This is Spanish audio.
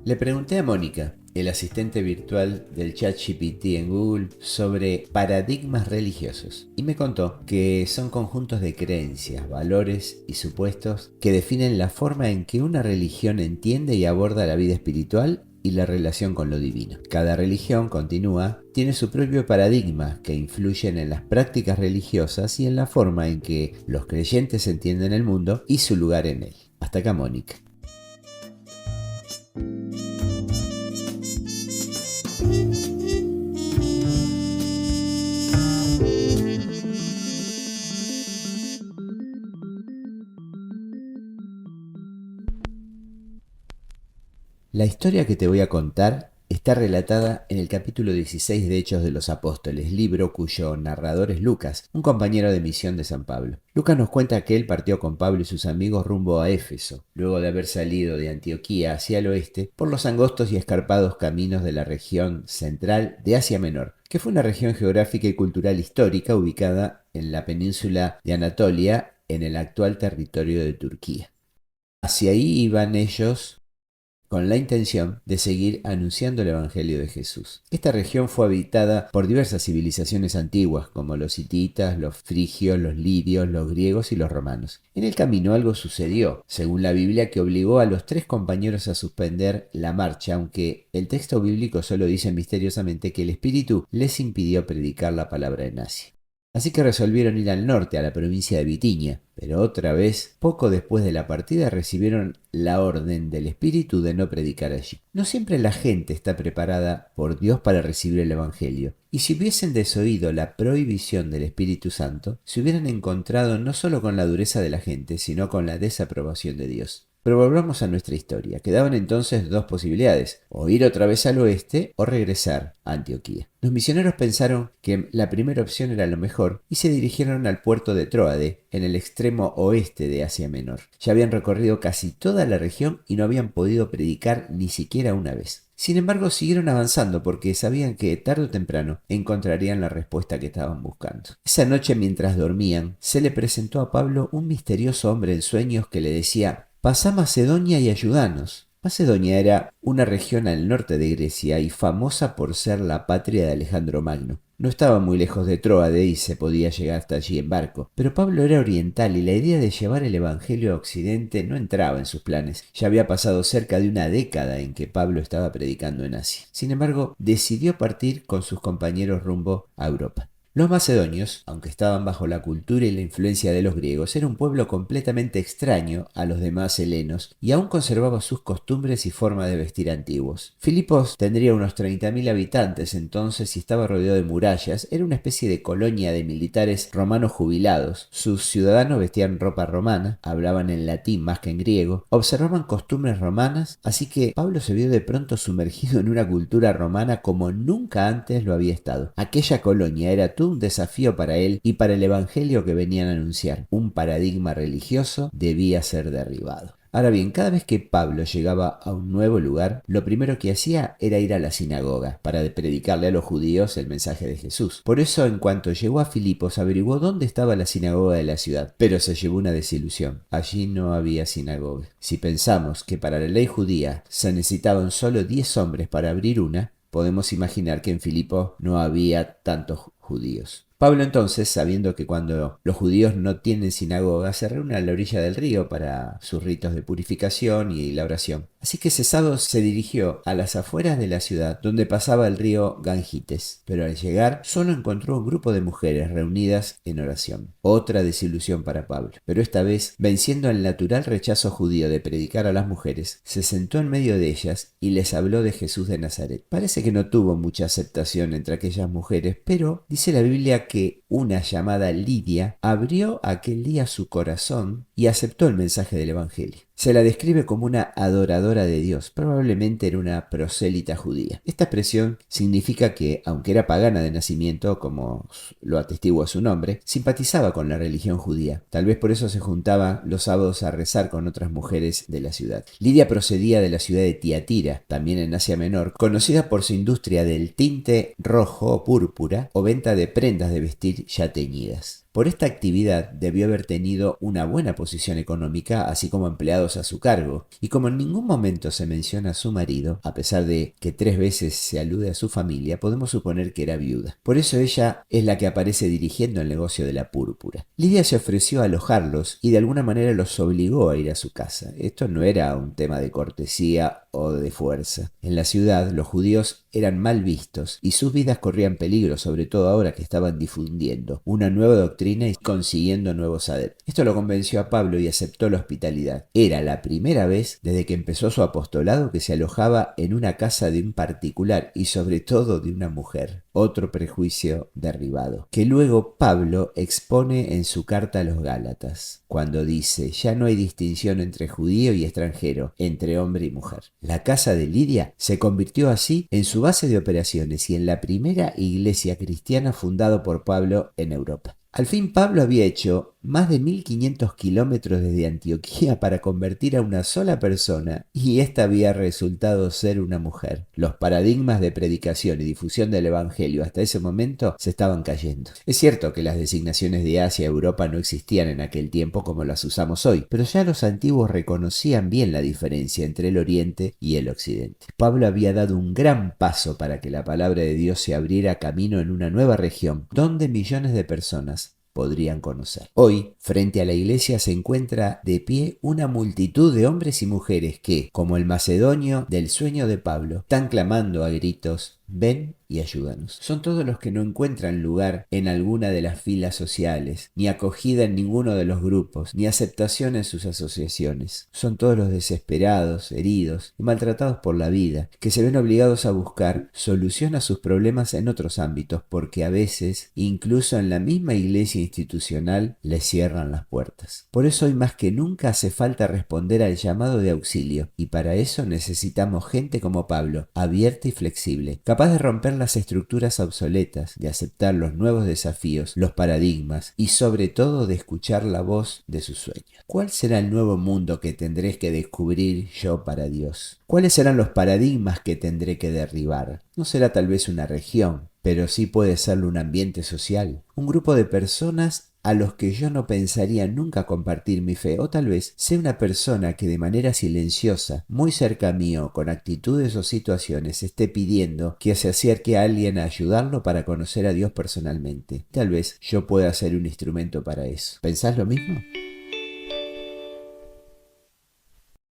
Le pregunté a Mónica, el asistente virtual del ChatGPT en Google, sobre paradigmas religiosos y me contó que son conjuntos de creencias, valores y supuestos que definen la forma en que una religión entiende y aborda la vida espiritual y la relación con lo divino. Cada religión, continúa, tiene su propio paradigma que influyen en las prácticas religiosas y en la forma en que los creyentes entienden el mundo y su lugar en él. Hasta acá, Mónica. La historia que te voy a contar está relatada en el capítulo 16 de Hechos de los Apóstoles, libro cuyo narrador es Lucas, un compañero de misión de San Pablo. Lucas nos cuenta que él partió con Pablo y sus amigos rumbo a Éfeso, luego de haber salido de Antioquía hacia el oeste por los angostos y escarpados caminos de la región central de Asia Menor, que fue una región geográfica y cultural histórica ubicada en la península de Anatolia, en el actual territorio de Turquía. Hacia ahí iban ellos con la intención de seguir anunciando el Evangelio de Jesús. Esta región fue habitada por diversas civilizaciones antiguas, como los hititas, los frigios, los lidios, los griegos y los romanos. En el camino algo sucedió, según la Biblia, que obligó a los tres compañeros a suspender la marcha, aunque el texto bíblico solo dice misteriosamente que el Espíritu les impidió predicar la palabra en Asia. Así que resolvieron ir al norte, a la provincia de Bitinia, pero otra vez, poco después de la partida, recibieron la orden del Espíritu de no predicar allí. No siempre la gente está preparada por Dios para recibir el Evangelio, y si hubiesen desoído la prohibición del Espíritu Santo, se hubieran encontrado no solo con la dureza de la gente, sino con la desaprobación de Dios. Pero volvamos a nuestra historia. Quedaban entonces dos posibilidades, o ir otra vez al oeste o regresar a Antioquía. Los misioneros pensaron que la primera opción era lo mejor y se dirigieron al puerto de Tróade, en el extremo oeste de Asia Menor. Ya habían recorrido casi toda la región y no habían podido predicar ni siquiera una vez. Sin embargo, siguieron avanzando porque sabían que tarde o temprano encontrarían la respuesta que estaban buscando. Esa noche, mientras dormían, se le presentó a Pablo un misterioso hombre en sueños que le decía: «Pasá Macedonia y ayudanos». Macedonia era una región al norte de Grecia y famosa por ser la patria de Alejandro Magno. No estaba muy lejos de Tróade y se podía llegar hasta allí en barco, pero Pablo era oriental y la idea de llevar el Evangelio a Occidente no entraba en sus planes. Ya había pasado cerca de una década en que Pablo estaba predicando en Asia. Sin embargo, decidió partir con sus compañeros rumbo a Europa. Los macedonios, aunque estaban bajo la cultura y la influencia de los griegos, era un pueblo completamente extraño a los demás helenos y aún conservaba sus costumbres y forma de vestir antiguos. Filipos tendría unos 30.000 habitantes entonces y estaba rodeado de murallas. Era una especie de colonia de militares romanos jubilados. Sus ciudadanos vestían ropa romana, hablaban en latín más que en griego, observaban costumbres romanas, así que Pablo se vio de pronto sumergido en una cultura romana como nunca antes lo había estado. Aquella colonia era un desafío para él y para el evangelio que venían a anunciar. Un paradigma religioso debía ser derribado. Ahora bien, cada vez que Pablo llegaba a un nuevo lugar, lo primero que hacía era ir a la sinagoga para predicarle a los judíos el mensaje de Jesús. Por eso, en cuanto llegó a Filipos, averiguó dónde estaba la sinagoga de la ciudad, pero se llevó una desilusión. Allí no había sinagoga. Si pensamos que para la ley judía se necesitaban solo 10 hombres para abrir una, podemos imaginar que en Filipos no había tantos judíos. Pablo entonces, sabiendo que cuando los judíos no tienen sinagoga, se reúne a la orilla del río para sus ritos de purificación y la oración. Así que cesado se dirigió a las afueras de la ciudad donde pasaba el río Gangites, pero al llegar solo encontró un grupo de mujeres reunidas en oración. Otra desilusión para Pablo, pero esta vez, venciendo el natural rechazo judío de predicar a las mujeres, se sentó en medio de ellas y les habló de Jesús de Nazaret. Parece que no tuvo mucha aceptación entre aquellas mujeres, pero dice la Biblia que una llamada Lidia abrió aquel día su corazón y aceptó el mensaje del Evangelio. Se la describe como una adoradora de Dios, probablemente era una prosélita judía. Esta expresión significa que, aunque era pagana de nacimiento, como lo atestigua su nombre, simpatizaba con la religión judía. Tal vez por eso se juntaba los sábados a rezar con otras mujeres de la ciudad. Lidia procedía de la ciudad de Tiatira, también en Asia Menor, conocida por su industria del tinte rojo o púrpura o venta de prendas de vestir ya teñidas. Por esta actividad debió haber tenido una buena posición económica, así como empleados a su cargo, y como en ningún momento se menciona a su marido, a pesar de que 3 veces se alude a su familia, podemos suponer que era viuda. Por eso ella es la que aparece dirigiendo el negocio de la púrpura. Lidia se ofreció a alojarlos y de alguna manera los obligó a ir a su casa. Esto no era un tema de cortesía o de fuerza. En la ciudad los judíos eran mal vistos y sus vidas corrían peligro, sobre todo ahora que estaban difundiendo una nueva doctrina y consiguiendo nuevos adeptos. Esto lo convenció a Pablo y aceptó la hospitalidad. Era la primera vez desde que empezó su apostolado que se alojaba en una casa de un particular y sobre todo de una mujer. Otro prejuicio derribado, que luego Pablo expone en su carta a los Gálatas, cuando dice: ya no hay distinción entre judío y extranjero, entre hombre y mujer. La casa de Lidia se convirtió así en su base de operaciones y en la primera iglesia cristiana fundada por Pablo en Europa. Al fin Pablo había hecho más de 1500 kilómetros desde Antioquía para convertir a una sola persona y esta había resultado ser una mujer. Los paradigmas de predicación y difusión del evangelio hasta ese momento se estaban cayendo. Es cierto que las designaciones de Asia y Europa no existían en aquel tiempo como las usamos hoy, pero ya los antiguos reconocían bien la diferencia entre el Oriente y el Occidente. Pablo había dado un gran paso para que la palabra de Dios se abriera camino en una nueva región donde millones de personas podrían conocer. Hoy, frente a la iglesia se encuentra de pie una multitud de hombres y mujeres que, como el macedonio del sueño de Pablo, están clamando a gritos: ven y ayúdanos. Son todos los que no encuentran lugar en alguna de las filas sociales, ni acogida en ninguno de los grupos, ni aceptación en sus asociaciones. Son todos los desesperados, heridos y maltratados por la vida, que se ven obligados a buscar solución a sus problemas en otros ámbitos, porque a veces, incluso en la misma iglesia institucional, les cierran las puertas. Por eso hoy más que nunca hace falta responder al llamado de auxilio, y para eso necesitamos gente como Pablo, abierta y flexible, capaz de romper las estructuras obsoletas, de aceptar los nuevos desafíos, los paradigmas y sobre todo de escuchar la voz de sus sueños. ¿Cuál será el nuevo mundo que tendré que descubrir yo para Dios? ¿Cuáles serán los paradigmas que tendré que derribar? No será tal vez una región, pero sí puede serlo un ambiente social, un grupo de personas a los que yo no pensaría nunca compartir mi fe, o tal vez sea una persona que de manera silenciosa, muy cerca mío, con actitudes o situaciones, esté pidiendo que se acerque a alguien a ayudarlo para conocer a Dios personalmente. Tal vez yo pueda ser un instrumento para eso. ¿Pensás lo mismo?